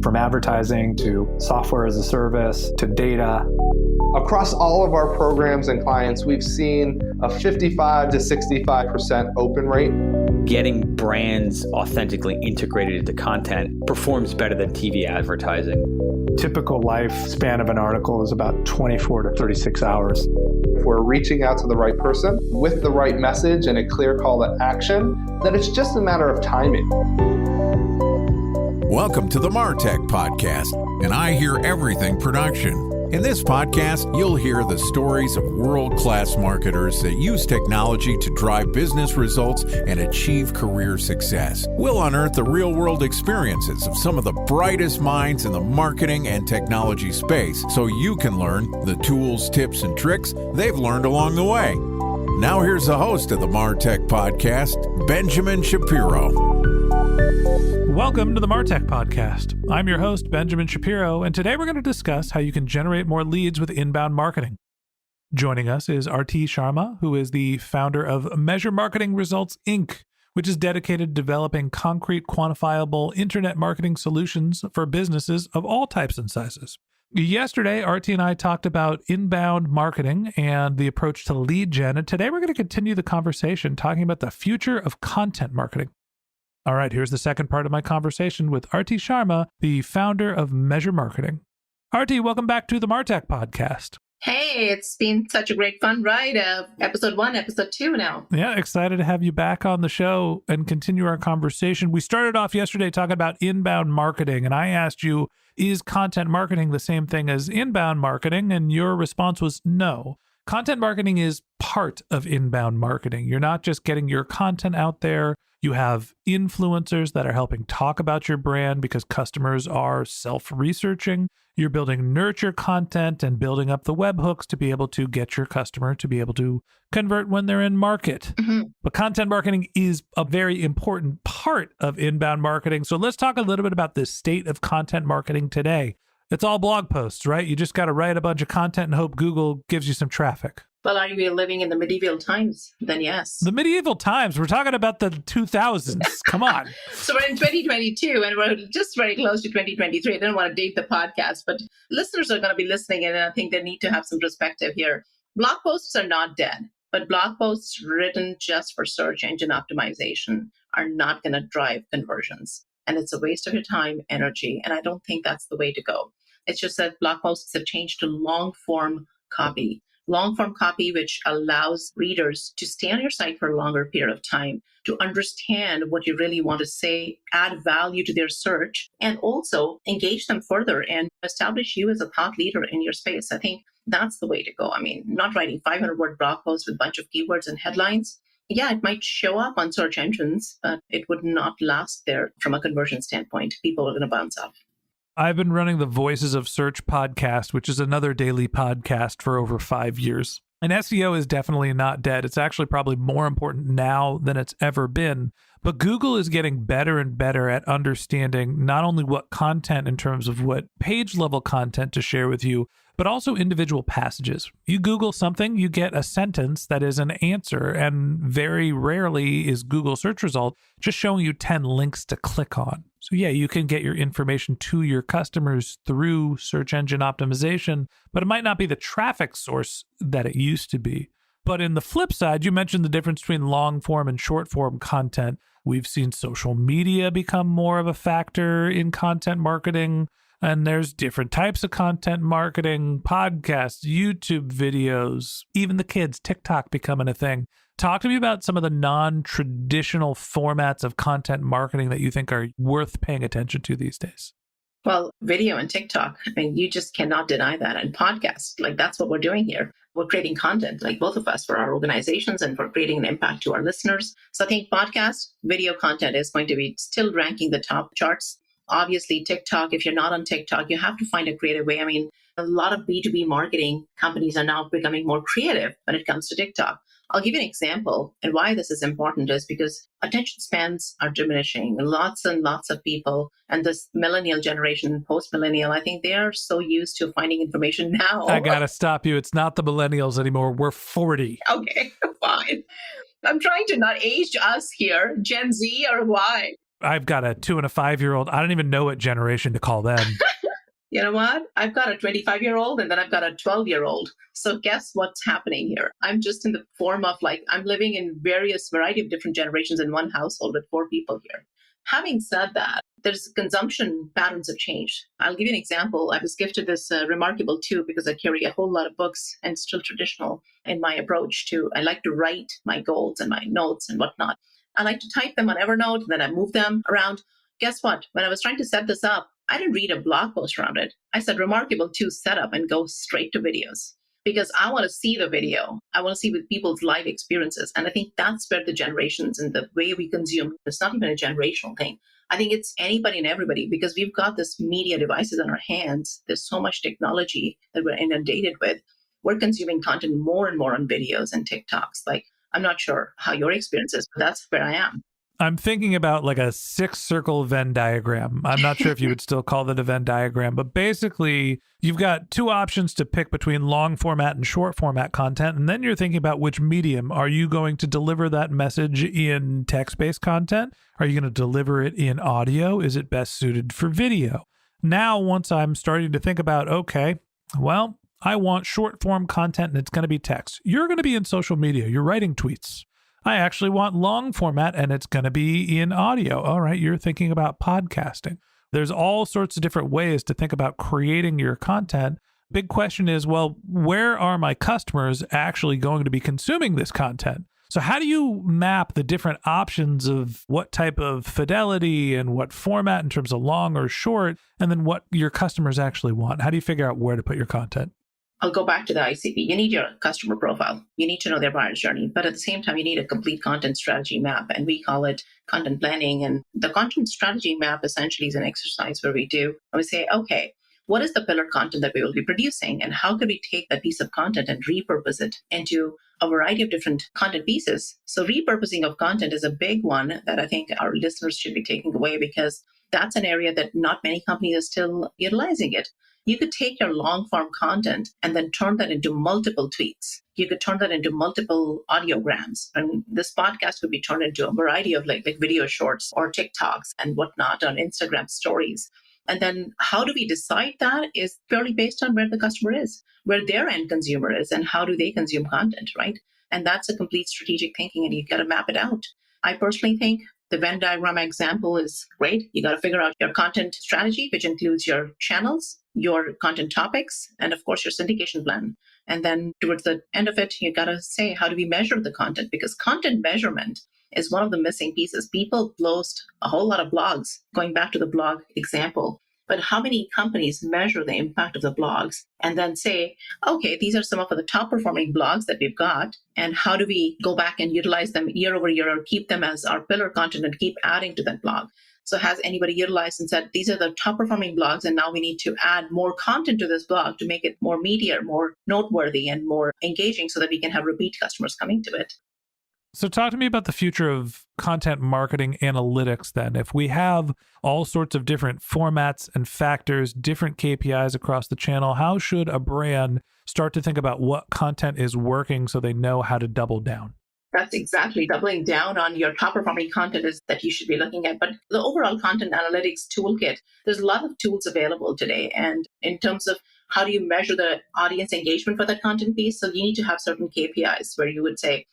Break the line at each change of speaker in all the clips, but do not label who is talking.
From advertising to software as a service to data.
Across all of our programs and clients, we've seen a 55 to 65% open rate.
Getting brands authentically integrated into content performs better than TV advertising.
Typical lifespan of an article is about 24 to 36 hours.
If we're reaching out to the right person with the right message and a clear call to action, then it's just a matter of timing.
Welcome to the MarTech Podcast, and I Hear Everything production. In this podcast, you'll hear the stories of world-class marketers that use technology to drive business results and achieve career success. We'll unearth the real-world experiences of some of the brightest minds in the marketing and technology space so you can learn the tools, tips, and tricks they've learned along the way. Now here's the host of the MarTech Podcast, Benjamin Shapiro.
Welcome to the MarTech Podcast. I'm your host, Benjamin Shapiro, and today we're going to discuss how you can generate more leads with inbound marketing. Joining us is Arti Sharma, who is the founder of Measure Marketing Results, Inc., which is dedicated to developing concrete, quantifiable internet marketing solutions for businesses of all types and sizes. Yesterday, Arti and I talked about inbound marketing and the approach to lead gen, and today we're going to continue the conversation talking about the future of content marketing. All right, here's the second part of my conversation with Arti Sharma, the founder of Measure Marketing. Arti, welcome back to the MarTech Podcast.
Hey, it's been such a great fun ride. Episode 1, episode 2 now.
Yeah, excited to have you back on the show and continue our conversation. We started off yesterday talking about inbound marketing, and I asked you, is content marketing the same thing as inbound marketing? And your response was no. Content marketing is part of inbound marketing. You're not just getting your content out there. You have influencers that are helping talk about your brand because customers are self-researching. You're building nurture content and building up the webhooks to be able to get your customer to be able to convert when they're in market. Mm-hmm. But content marketing is a very important part of inbound marketing. So let's talk a little bit about the state of content marketing today. It's all blog posts, right? You just got to write a bunch of content and hope Google gives you some traffic.
Well, are we living in the medieval times? Then yes.
The medieval times. We're talking about the 2000s. Come on.
So we're in 2022 and we're just very close to 2023. I don't want to date the podcast, but listeners are going to be listening and I think they need to have some perspective here. Blog posts are not dead, but blog posts written just for search engine optimization are not going to drive conversions. And it's a waste of your time, energy, and I don't think that's the way to go. It's just that blog posts have changed to long-form copy. Long-form copy, which allows readers to stay on your site for a longer period of time, to understand what you really want to say, add value to their search, and also engage them further and establish you as a thought leader in your space. I think that's the way to go. I mean, not writing 500-word blog posts with a bunch of keywords and headlines. Yeah, it might show up on search engines, but it would not last there from a conversion standpoint. People are going to bounce off.
I've been running the Voices of Search podcast, which is another daily podcast, for over 5 years. And SEO is definitely not dead. It's actually probably more important now than it's ever been. But Google is getting better and better at understanding not only what content in terms of what page level content to share with you, but also individual passages. You Google something, you get a sentence that is an answer, and very rarely is Google search result just showing you 10 links to click on. So yeah, you can get your information to your customers through search engine optimization, but it might not be the traffic source that it used to be. But in the flip side, you mentioned the difference between long form and short form content. We've seen social media become more of a factor in content marketing. And there's different types of content marketing, podcasts, YouTube videos, even the kids, TikTok becoming a thing. Talk to me about some of the non-traditional formats of content marketing that you think are worth paying attention to these days.
Well, video and TikTok, I mean, you just cannot deny that. And podcasts, like that's what we're doing here. We're creating content, like both of us, for our organizations and for creating an impact to our listeners. So I think podcast, video content is going to be still ranking the top charts. Obviously, TikTok, if you're not on TikTok, you have to find a creative way. I mean, a lot of B2B marketing companies are now becoming more creative when it comes to TikTok. I'll give you an example. And why this is important is because attention spans are diminishing. Lots and lots of people, and this millennial generation, post-millennial, I think they are so used to finding information now.
I got to stop you. It's not the millennials anymore. We're 40.
Okay, fine. I'm trying to not age us here. Gen Z or Y?
I've got a 2 and a 5-year-old. I don't even know what generation to call them.
You know what? I've got a 25-year-old and then I've got a 12-year-old. So guess what's happening here? I'm just in the form of I'm living in various variety of different generations in one household with 4 people here. Having said that, there's consumption patterns have changed. I'll give you an example. I was gifted this remarkable tube because I carry a whole lot of books and still traditional in my approach to, I like to write my goals and my notes and whatnot. I like to type them on Evernote and then I move them around. Guess what? When I was trying to set this up, I didn't read a blog post around it. I said remarkable to set up and go straight to videos because I want to see the video. I want to see with people's live experiences. And I think that's where the generations and the way we consume, it's not even a generational thing. I think it's anybody and everybody because we've got this media devices in our hands. There's so much technology that we're inundated with. We're consuming content more and more on videos and TikToks. I'm not sure how your experience is, but that's where I am.
I'm thinking about like a 6-circle Venn diagram. I'm not sure if you would still call that a Venn diagram, but basically you've got 2 options to pick between long format and short format content. And then you're thinking about which medium. Are you going to deliver that message in text-based content? Are you going to deliver it in audio? Is it best suited for video? Now, once I'm starting to think about, okay, well, I want short form content and it's going to be text. You're going to be in social media. You're writing tweets. I actually want long format and it's going to be in audio. All right, you're thinking about podcasting. There's all sorts of different ways to think about creating your content. Big question is, well, where are my customers actually going to be consuming this content? So how do you map the different options of what type of fidelity and what format in terms of long or short, and then what your customers actually want? How do you figure out where to put your content?
I'll go back to the ICP. You need your customer profile. You need to know their buyer's journey. But at the same time, you need a complete content strategy map. And we call it content planning. And the content strategy map essentially is an exercise where we say, okay, what is the pillar content that we will be producing? And how could we take that piece of content and repurpose it into a variety of different content pieces? So repurposing of content is a big one that I think our listeners should be taking away because that's an area that not many companies are still utilizing it. You could take your long form content and then turn that into multiple tweets. You could turn that into multiple audiograms. And this podcast could be turned into a variety of like video shorts or TikToks and whatnot on Instagram stories. And then how do we decide that is purely based on where the customer is, where their end consumer is, and how do they consume content, right? And that's a complete strategic thinking, and you got to map it out. I personally think the Venn diagram example is great. You got to figure out your content strategy, which includes your channels, your content topics, and of course, your syndication plan. And then towards the end of it, you got to say, how do we measure the content? Because content measurement is one of the missing pieces. People post a whole lot of blogs, going back to the blog example. But how many companies measure the impact of the blogs and then say, okay, these are some of the top performing blogs that we've got, and how do we go back and utilize them year over year or keep them as our pillar content and keep adding to that blog? So has anybody utilized and said, these are the top performing blogs, and now we need to add more content to this blog to make it more meatier, more noteworthy, and more engaging so that we can have repeat customers coming to it?
So talk to me about the future of content marketing analytics then. If we have all sorts of different formats and factors, different KPIs across the channel, how should a brand start to think about what content is working so they know how to double down?
That's exactly doubling down on your top performing content is that you should be looking at. But the overall content analytics toolkit, there's a lot of tools available today. And in terms of how do you measure the audience engagement for that content piece? So you need to have certain KPIs where you would say,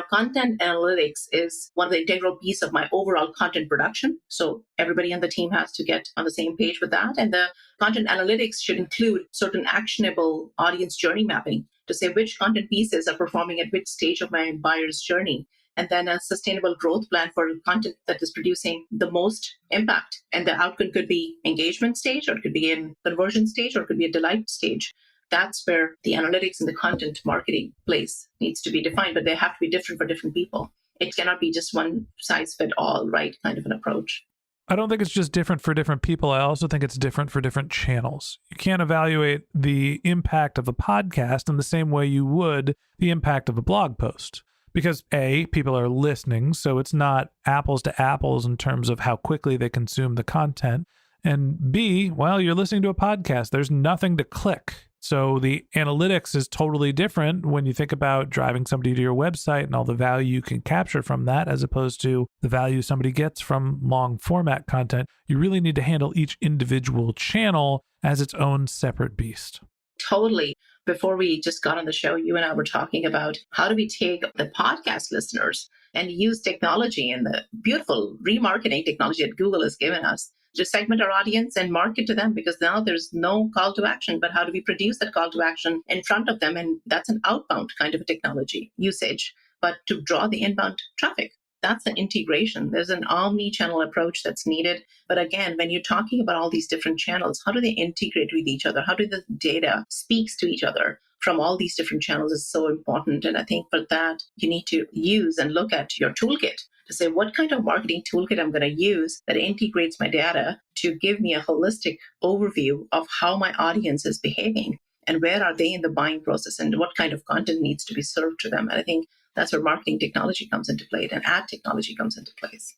content analytics is one of the integral piece of my overall content production. So everybody on the team has to get on the same page with that. And the content analytics should include certain actionable audience journey mapping to say which content pieces are performing at which stage of my buyer's journey. And then a sustainable growth plan for content that is producing the most impact. And the outcome could be engagement stage, or it could be in conversion stage, or it could be a delight stage. That's where the analytics and the content marketing place needs to be defined, but they have to be different for different people. It cannot be just one size fit all, right, kind of an approach.
I don't think it's just different for different people. I also think it's different for different channels. You can't evaluate the impact of a podcast in the same way you would the impact of a blog post. Because A, people are listening, so it's not apples to apples in terms of how quickly they consume the content. And B, well, you're listening to a podcast. There's nothing to click. So the analytics is totally different when you think about driving somebody to your website and all the value you can capture from that, as opposed to the value somebody gets from long format content. You really need to handle each individual channel as its own separate beast.
Totally. Before we just got on the show, you and I were talking about how do we take the podcast listeners and use technology and the beautiful remarketing technology that Google has given us to segment our audience and market to them, because now there's no call to action. But how do we produce that call to action in front of them? And that's an outbound kind of a technology usage, but to draw the inbound traffic. That's an integration. There's an omni-channel approach that's needed. But again, when you're talking about all these different channels, how do they integrate with each other? How do the data speaks to each other from all these different channels is so important. And I think for that, you need to use and look at your toolkit to say, what kind of marketing toolkit I'm going to use that integrates my data to give me a holistic overview of how my audience is behaving and where are they in the buying process and what kind of content needs to be served to them. And I think that's where marketing technology comes into play and ad technology comes into place.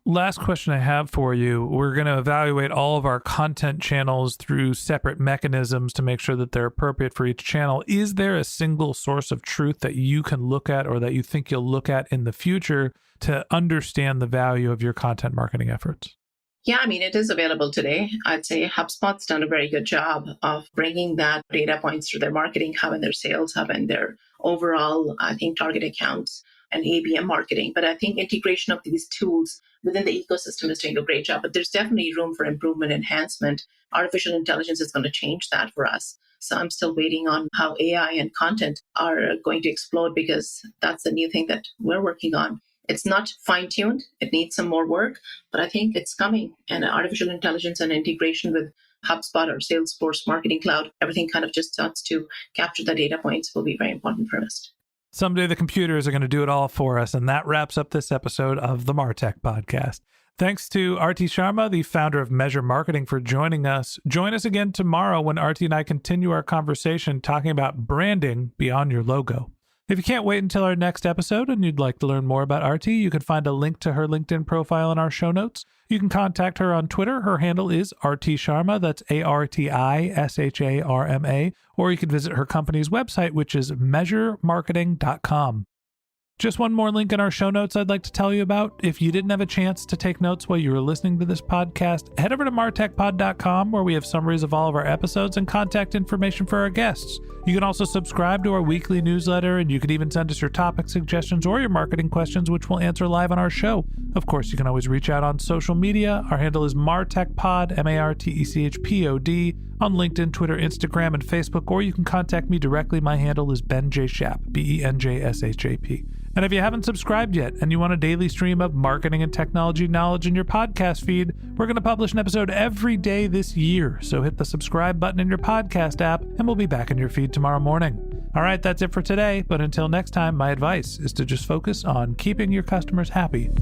Last question I have for you. We're going to evaluate all of our content channels through separate mechanisms to make sure that they're appropriate for each channel. Is there a single source of truth that you can look at or that you think you'll look at in the future to understand the value of your content marketing efforts?
Yeah, I mean, it is available today. I'd say HubSpot's done a very good job of bringing that data points to their marketing hub and their sales hub and their overall, I think, target accounts and ABM marketing. But I think integration of these tools within the ecosystem is doing a great job. But there's definitely room for improvement, enhancement. Artificial intelligence is going to change that for us. So I'm still waiting on how AI and content are going to explode, because that's the new thing that we're working on. It's not fine-tuned. It needs some more work, but I think it's coming. And artificial intelligence and integration with HubSpot or Salesforce Marketing Cloud, everything kind of just starts to capture the data points will be very important for us.
Someday the computers are going to do it all for us. And that wraps up this episode of the MarTech Podcast. Thanks to Arti Sharma, the founder of Measure Marketing, for joining us. Join us again tomorrow when Arti and I continue our conversation talking about branding beyond your logo. If you can't wait until our next episode and you'd like to learn more about Arti, you can find a link to her LinkedIn profile in our show notes. You can contact her on Twitter. Her handle is Arti Sharma. That's ARTISHARMA. Or you can visit her company's website, which is measuremarketing.com. Just one more link in our show notes I'd like to tell you about. If you didn't have a chance to take notes while you were listening to this podcast, head over to martechpod.com, where we have summaries of all of our episodes and contact information for our guests. You can also subscribe to our weekly newsletter, and you can even send us your topic suggestions or your marketing questions, which we'll answer live on our show. Of course, you can always reach out on social media. Our handle is martechpod, MARTECHPOD, on LinkedIn, Twitter, Instagram, and Facebook, or you can contact me directly. My handle is Ben J. Shap, BENJSHAP. And if you haven't subscribed yet and you want a daily stream of marketing and technology knowledge in your podcast feed, we're going to publish an episode every day this year. So hit the subscribe button in your podcast app and we'll be back in your feed tomorrow morning. All right, that's it for today. But until next time, my advice is to just focus on keeping your customers happy.